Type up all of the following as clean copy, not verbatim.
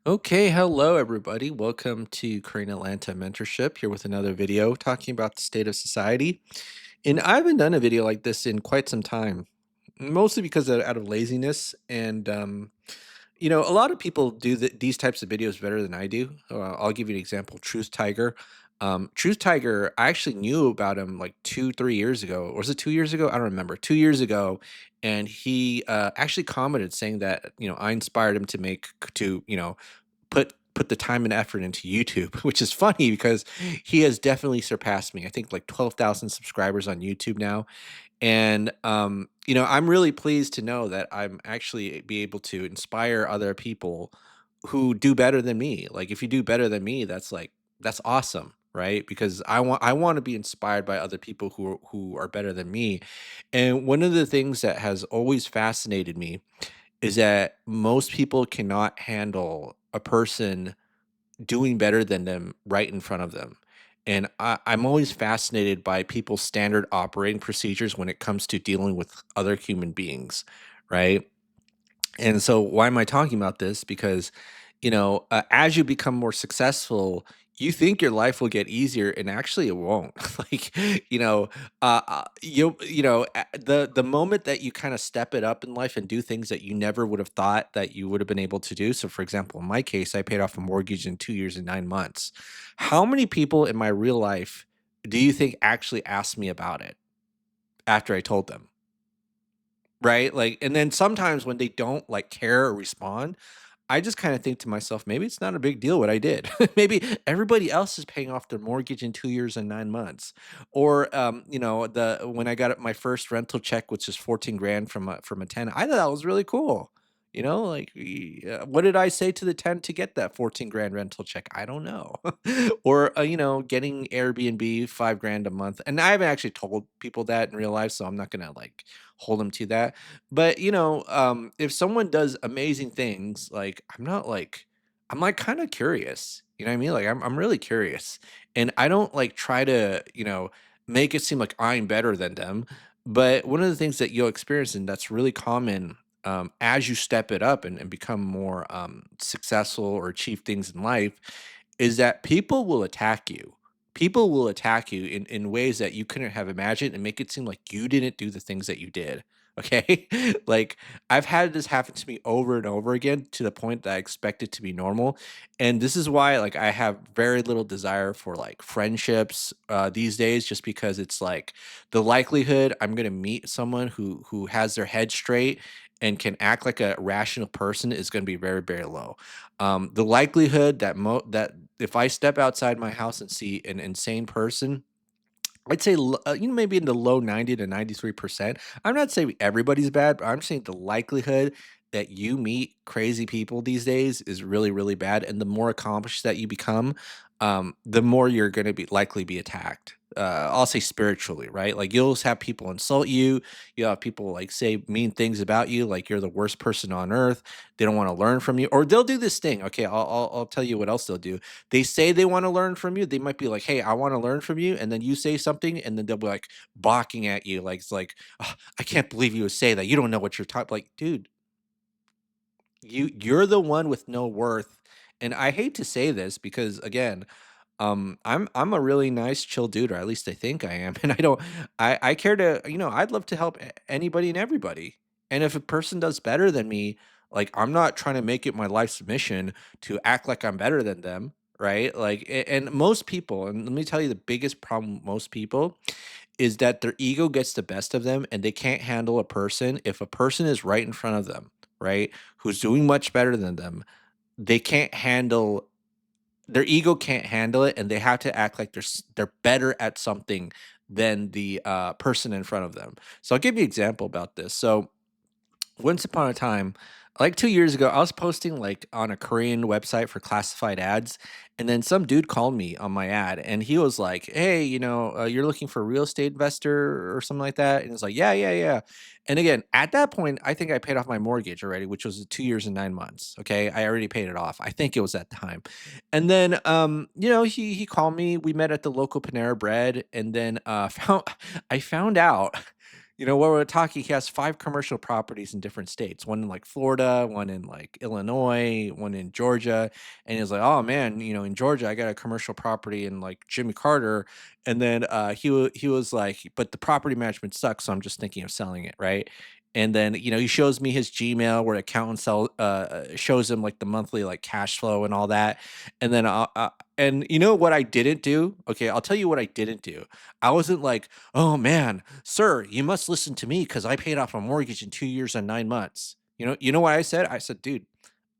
Okay, hello everybody. Welcome to Korean Atlanta Mentorship here with another video talking about the state of society. And I haven't done a video like this in quite some time, mostly because out of laziness. And a lot of people do these types of videos better than I do. I'll give you an example. Truth Tiger. Truth Tiger, I actually knew about him like 3 years ago. Or was it 2 years ago? I don't remember. 2 years ago. And he actually commented saying that, I inspired him to put the time and effort into YouTube, which is funny because he has definitely surpassed me. I think like 12,000 subscribers on YouTube now. And I'm really pleased to know that I'm actually be able to inspire other people who do better than me. Like if you do better than me, that's awesome, right? Because I want to be inspired by other people who are better than me. And one of the things that has always fascinated me is that most people cannot handle a person doing better than them right in front of them. And I'm always fascinated by people's standard operating procedures when it comes to dealing with other human beings, right? And so, why am I talking about this? Because, as you become more successful, you think your life will get easier, and actually, it won't. like, the moment that you kind of step it up in life and do things that you never would have thought that you would have been able to do. So, for example, in my case, I paid off a mortgage in 2 years and 9 months. How many people in my real life do you think actually asked me about it after I told them? Right? Like, and then sometimes when they don't like care or respond, I just kind of think to myself, maybe it's not a big deal what I did. Maybe everybody else is paying off their mortgage in 2 years and 9 months. Or, the when I got my first rental check, which is 14 grand from a tenant, I thought that was really cool. What did I say to the tenant to get that 14 grand rental check? I don't know. Or, getting Airbnb 5 grand a month. And I haven't actually told people that in real life, so I'm not gonna like hold them to that. But, if someone does amazing things, like, I'm, like, kinda curious, you know what I mean? Like, I'm really curious, and I don't, like, try to, make it seem like I'm better than them, but one of the things that you'll experience, and that's really common, as you step it up and become more, successful or achieve things in life, is that people will attack you. People will attack you in ways that you couldn't have imagined and make it seem like you didn't do the things that you did. Okay. Like I've had this happen to me over and over again to the point that I expect it to be normal. And this is why like I have very little desire for like friendships these days, just because it's like the likelihood I'm gonna meet someone who has their head straight and can act like a rational person is going to be very, very low. The likelihood that if I step outside my house and see an insane person, I'd say maybe in the low 90 to 93%. I'm not saying everybody's bad, but I'm saying the likelihood that you meet crazy people these days is really, really bad. And the more accomplished that you become, the more you're going to be likely be attacked. I'll say spiritually, right? Like you'll just have people insult you. You have people like say mean things about you, like you're the worst person on earth. They don't want to learn from you, or they'll do this thing. Okay, I'll tell you what else they'll do. They say they want to learn from you. They might be like, "Hey, I want to learn from you," and then you say something, and then they'll be like balking at you, like it's like, "Ugh, I can't believe you would say that. You don't know what you're talking." Like, dude, you're the one with no worth. And I hate to say this because again, I'm a really nice, chill dude, or at least I think I am, and I don't. I care to, I'd love to help anybody and everybody. And if a person does better than me, like I'm not trying to make it my life's mission to act like I'm better than them, right? Like, and most people, and let me tell you, the biggest problem with most people is that their ego gets the best of them, and they can't handle a person. If a person is right in front of them, right, who's doing much better than them, they can't handle their ego can't handle it, and they have to act like they're better at something than the person in front of them. So I'll give you an example about this. So once upon a time, like 2 years ago, I was posting like on a Korean website for classified ads, and then some dude called me on my ad, and he was like, "Hey, you're looking for a real estate investor or something like that," and it's like, "Yeah, yeah, yeah." And again, at that point, I think I paid off my mortgage already, which was 2 years and 9 months. Okay, I already paid it off. I think it was that time, and then he called me. We met at the local Panera Bread, and then found I found out. While we're talking, he has 5 commercial properties in different states, one in, like, Florida, one in, like, Illinois, one in Georgia, and he was like, "Oh, man, in Georgia, I got a commercial property in, like, Jimmy Carter," and then, he was like, "But the property management sucks, so I'm just thinking of selling it," right? And then, he shows me his Gmail where accountant shows him, like, the monthly, like, cash flow and all that, and then, and you know what I didn't do? Okay, I'll tell you what I didn't do. I wasn't like, "Oh, man, sir, you must listen to me because I paid off a mortgage in 2 years and 9 months." You know what I said? I said, "Dude,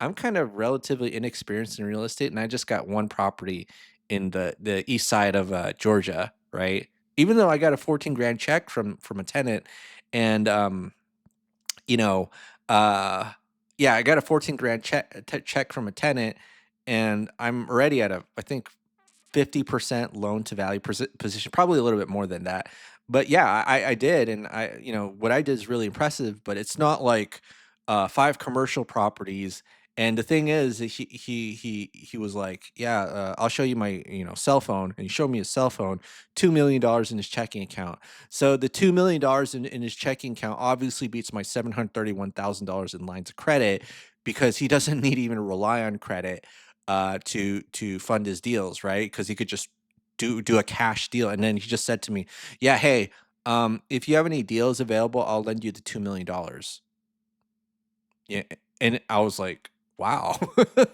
I'm kind of relatively inexperienced in real estate, and I just got 1 property in the east side of, Georgia, right?" Even though I got a 14 grand check from a tenant and, you know, uh, yeah, I got a 14 grand check from a tenant, and I'm already at I think 50% loan to value position, probably a little bit more than that. But yeah, I did, and what I did is really impressive. But it's not like 5 commercial properties. And the thing is, that he was like, "Yeah, I'll show you my cell phone," and he showed me his cell phone, $2 million in his checking account. So the $2 million in his checking account obviously beats my $731,000 in lines of credit because he doesn't need to even rely on credit to fund his deals, right? Because he could just do a cash deal. And then he just said to me, "Yeah, hey, if you have any deals available, I'll lend you the $2 million." Yeah, and I was like, "Wow,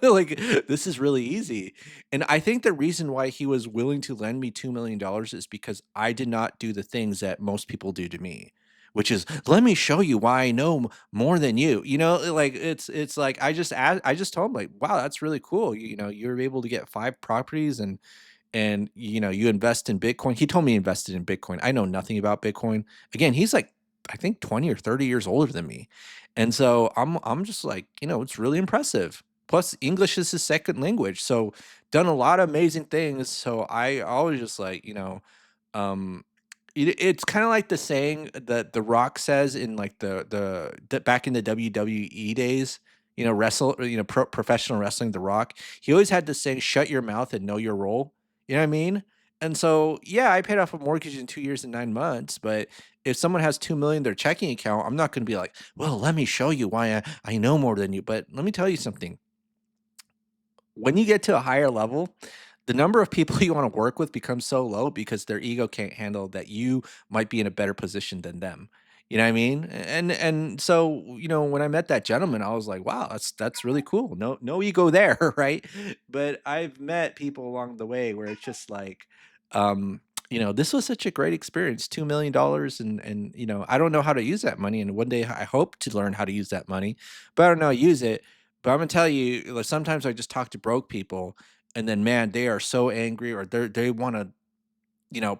like this is really easy." And I think the reason why he was willing to lend me $2 million is because I did not do the things that most people do to me, which is, "Let me show you why I know more than you." Like it's like I just told him like, "Wow, that's really cool. You're able to get 5 properties and you invest in Bitcoin." He told me he invested in Bitcoin. I know nothing about Bitcoin. Again, he's like I think 20 or 30 years older than me. And so I'm just like, it's really impressive. Plus English is his second language. So done a lot of amazing things. So I always just like, um it's kind of like the saying that The Rock says in like back in the WWE days, professional wrestling, The Rock. He always had this saying, "Shut your mouth and know your role." You know what I mean? And so, yeah, I paid off a mortgage in 2 years and 9 months, but if someone has 2 million in their checking account, I'm not gonna be like, "Well, let me show you why I know more than you." But let me tell you something. When you get to a higher level, the number of people you wanna work with becomes so low because their ego can't handle that you might be in a better position than them. You know what I mean? And so, when I met that gentleman, I was like, "Wow, that's really cool. No ego there," right? But I've met people along the way where it's just like, um, this was such a great experience, $2 million, and, I don't know how to use that money, and one day I hope to learn how to use that money, but I don't know how to use it. But I'm gonna tell you, like, sometimes I just talk to broke people, and then, man, they are so angry, or they wanna,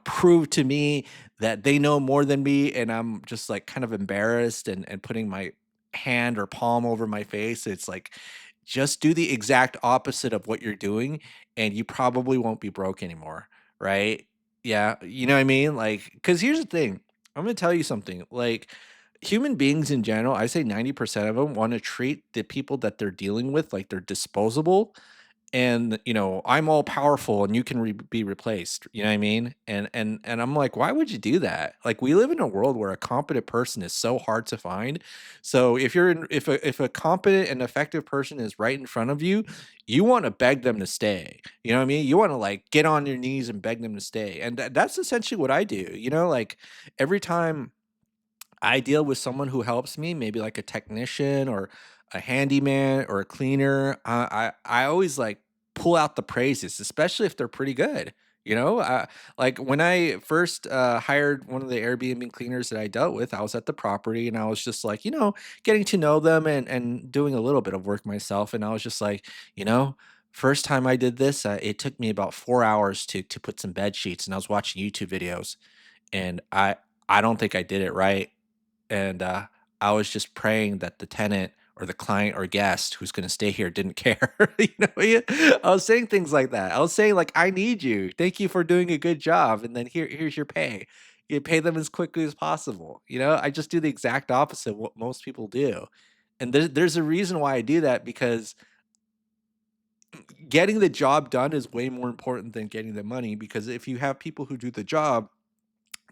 prove to me that they know more than me, and I'm just, like, kind of embarrassed and putting my hand or palm over my face. It's like, just do the exact opposite of what you're doing, and you probably won't be broke anymore, right? Yeah, you know what I mean? Like, because here's the thing, I'm gonna tell you something, like, human beings in general, I say 90% of them wanna treat the people that they're dealing with like they're disposable, and I'm all powerful and you can be replaced. You know what I mean? And I'm like, why would you do that? Like, we live in a world where a competent person is so hard to find. So if a competent and effective person is right in front of you, you want to beg them to stay. You know what I mean? You want to like get on your knees and beg them to stay. And that's essentially what I do. Like every time I deal with someone who helps me, maybe like a technician or a handyman or a cleaner. I always like pull out the praises, especially if they're pretty good. Like when I first hired one of the Airbnb cleaners that I dealt with, I was at the property and I was just like, getting to know them and doing a little bit of work myself. And I was just like, you know, first time I did this, it took me about 4 hours to put some bed sheets, and I was watching YouTube videos, and I don't think I did it right, and I was just praying that the tenant or the client or guest who's going to stay here didn't care. Yeah, I was saying things like that. I was saying like, "I need you. Thank you for doing a good job, and then here's your pay. You pay them as quickly as possible." I just do the exact opposite of what most people do, and there's a reason why I do that because getting the job done is way more important than getting the money. Because if you have people who do the job,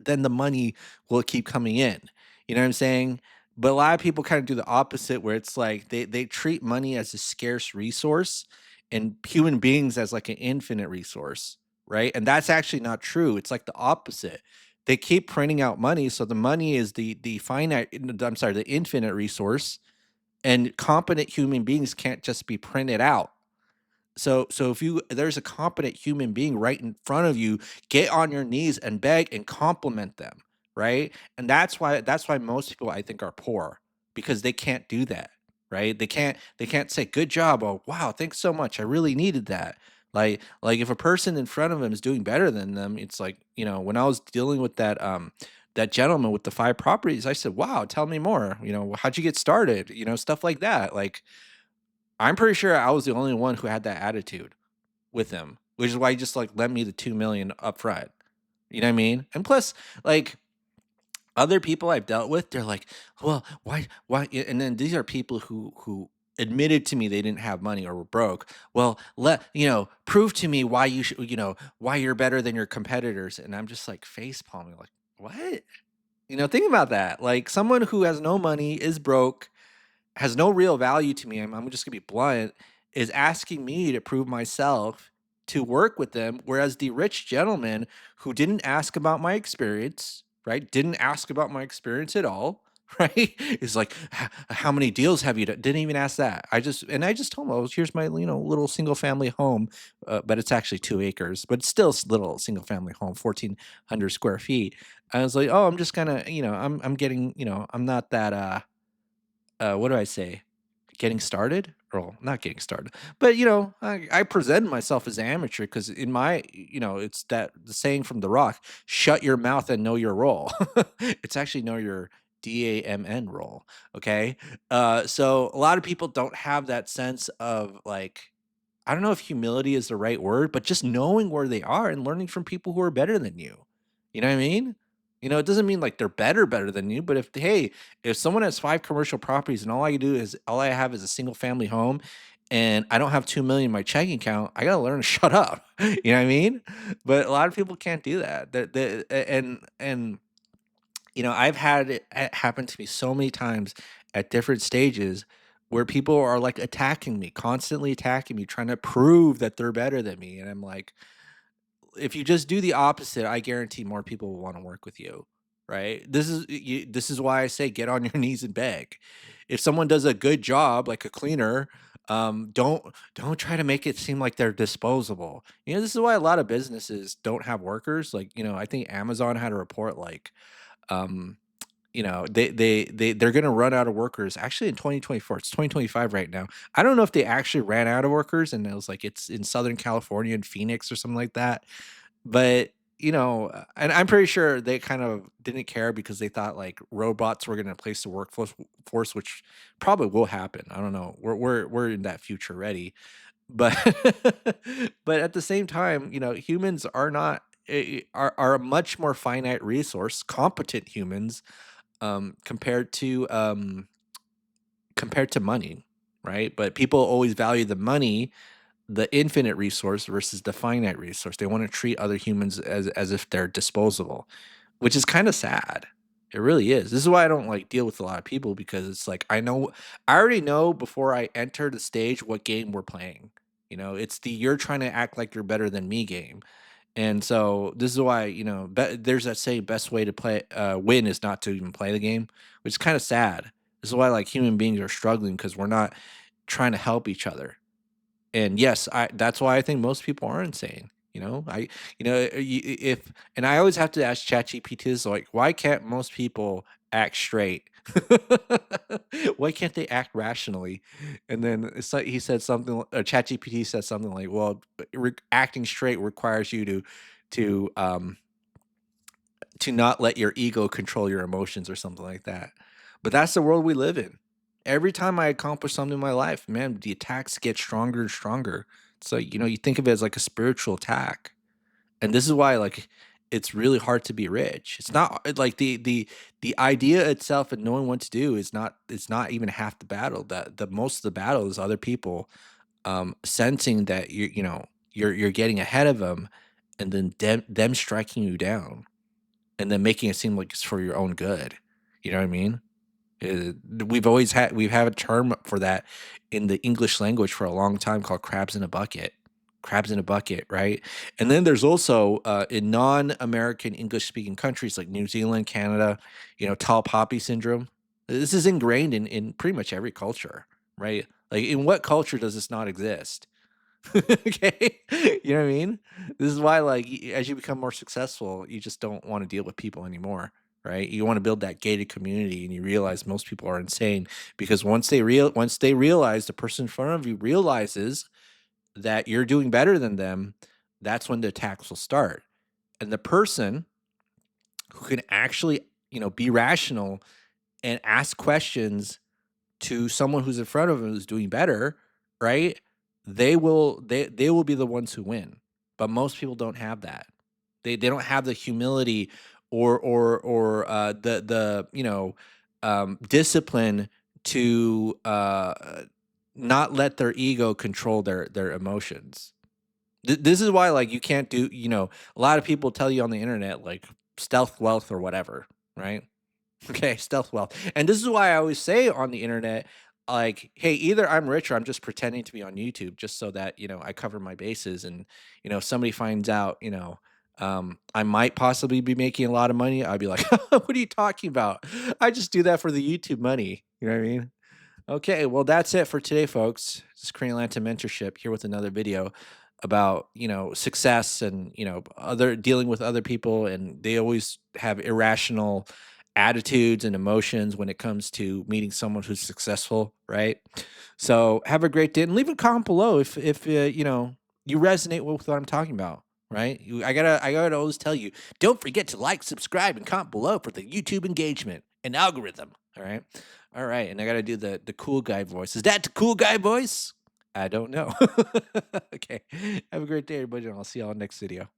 then the money will keep coming in. You know what I'm saying? But a lot of people kind of do the opposite where it's like they treat money as a scarce resource and human beings as like an infinite resource, right? And that's actually not true. It's like the opposite. They keep printing out money, so the money is the finite I'm sorry, the infinite resource, and competent human beings can't just be printed out. So if you there's a competent human being right in front of you, get on your knees and beg and compliment them, right? And that's why most people I think are poor because they can't do that, right? They can't say good job. Oh, wow, thanks so much. I really needed that. Like if a person in front of them is doing better than them, it's like, when I was dealing with that gentleman with the 5 properties, I said, "Wow, tell me more. How'd you get started?" Stuff like that. Like I'm pretty sure I was the only one who had that attitude with him, which is why he just like lent me the 2 million up front. You know what I mean? And plus, like other people I've dealt with, they're like, well, why? And then these are people who admitted to me they didn't have money or were broke. Well, prove to me why why you're better than your competitors. And I'm just like face palming, like, what? Think about that. Like someone who has no money, is broke, has no real value to me, I'm just gonna be blunt, is asking me to prove myself to work with them. Whereas the rich gentleman who didn't ask about my experience, right? Didn't ask about my experience at all, right? Is like, how many deals have you done? Didn't even ask that. I just told him, oh, here's my, little single family home, but it's actually 2 acres, but it's still little single family home, 1,400 square feet. I was like, oh, I'm just gonna, I'm getting, I'm not that, what do I say? Getting started? Or not getting started. But I present myself as an amateur because in my, it's that the saying from The Rock, shut your mouth and know your role. It's actually know your DAMN role. Okay. So a lot of people don't have that sense of like, I don't know if humility is the right word, but just knowing where they are and learning from people who are better than you. You know what I mean? It doesn't mean like they're better than you, but if someone has 5 commercial properties and all I have is a single family home and I don't have 2 million in my checking account, I gotta learn to shut up. You know what I mean? But a lot of people can't do that. And I've had it happen to me so many times at different stages where people are like attacking me, constantly attacking me, trying to prove that they're better than me. And I'm like, if you just do the opposite, I guarantee more people will want to work with you. Right? This is why I say get on your knees and beg. If someone does a good job, like a cleaner, don't try to make it seem like they're disposable. This is why a lot of businesses don't have workers. Like, I think Amazon had a report like um they're gonna run out of workers actually in 2024. It's 2025 right now. I don't know if they actually ran out of workers and it was like it's in Southern California and Phoenix or something like that. But and I'm pretty sure they kind of didn't care because they thought like robots were gonna replace the workforce, which probably will happen. I don't know. We're in that future ready. But but at the same time, humans are not are a much more finite resource, competent humans compared to money, right? But people always value the money, the infinite resource versus the finite resource. They want to treat other humans as if they're disposable, which is kind of sad. It really is. This is why I don't like deal with a lot of people because it's like I already know before I enter the stage what game we're playing. It's the you're trying to act like you're better than me game. And so this is why, there's that saying best way to play win is not to even play the game, which is kind of sad. This is why like human beings are struggling because we're not trying to help each other. And yes, I that's why I think most people are insane. If and I always have to ask ChatGPT is like, why can't most people act straight? Why can't they act rationally? And then it's like he said something. ChatGPT said something like, "Well, acting straight requires you to to not let your ego control your emotions or something like that." But that's the world we live in. Every time I accomplish something in my life, man, the attacks get stronger and stronger. So, you think of it as like a spiritual attack. And this is why like it's really hard to be rich. It's not like the idea itself and knowing what to do is not it's not even half the battle. The most of the battle is other people sensing that you're getting ahead of them and then them striking you down. and then making it seem like it's for your own good. You know what I mean? Uh, we've had a term for that in the English language for a long time called crabs in a bucket. Crabs in a bucket, right? And then there's also in non-American English speaking countries like New Zealand, Canada, tall poppy syndrome. This is ingrained in pretty much every culture, right? Like in what culture does this not exist? Okay. You know what I mean? This is why, like, as you become more successful, you just don't want to deal with people anymore, right? You want to build that gated community, and you realize most people are insane because once they realize the person in front of you realizes that you're doing better than them, that's when the attacks will start. And the person who can actually, be rational and ask questions to someone who's in front of them who's doing better, right? They will be the ones who win. But most people don't have that. They don't have the humility or the discipline to not let their ego control their emotions. This is why, like, you can't do, a lot of people tell you on the internet, like, stealth wealth or whatever, right? Okay, stealth wealth. And this is why I always say on the internet, like, hey, either I'm rich or I'm just pretending to be on YouTube just so that, I cover my bases. And, if somebody finds out, I might possibly be making a lot of money, I'd be like, what are you talking about? I just do that for the YouTube money. You know what I mean? Okay, well, that's it for today, folks. This is Crane Atlanta Mentorship here with another video about, success and, other dealing with other people. And they always have irrational attitudes and emotions when it comes to meeting someone who's successful, right? So have a great day and leave a comment below if you resonate with what I'm talking about. Right? I gotta always tell you, don't forget to like, subscribe, and comment below for the YouTube engagement and algorithm. All right. All right, and I gotta do the cool guy voice. Is that the cool guy voice? I don't know. Okay. Have a great day, everybody, and I'll see y'all next video.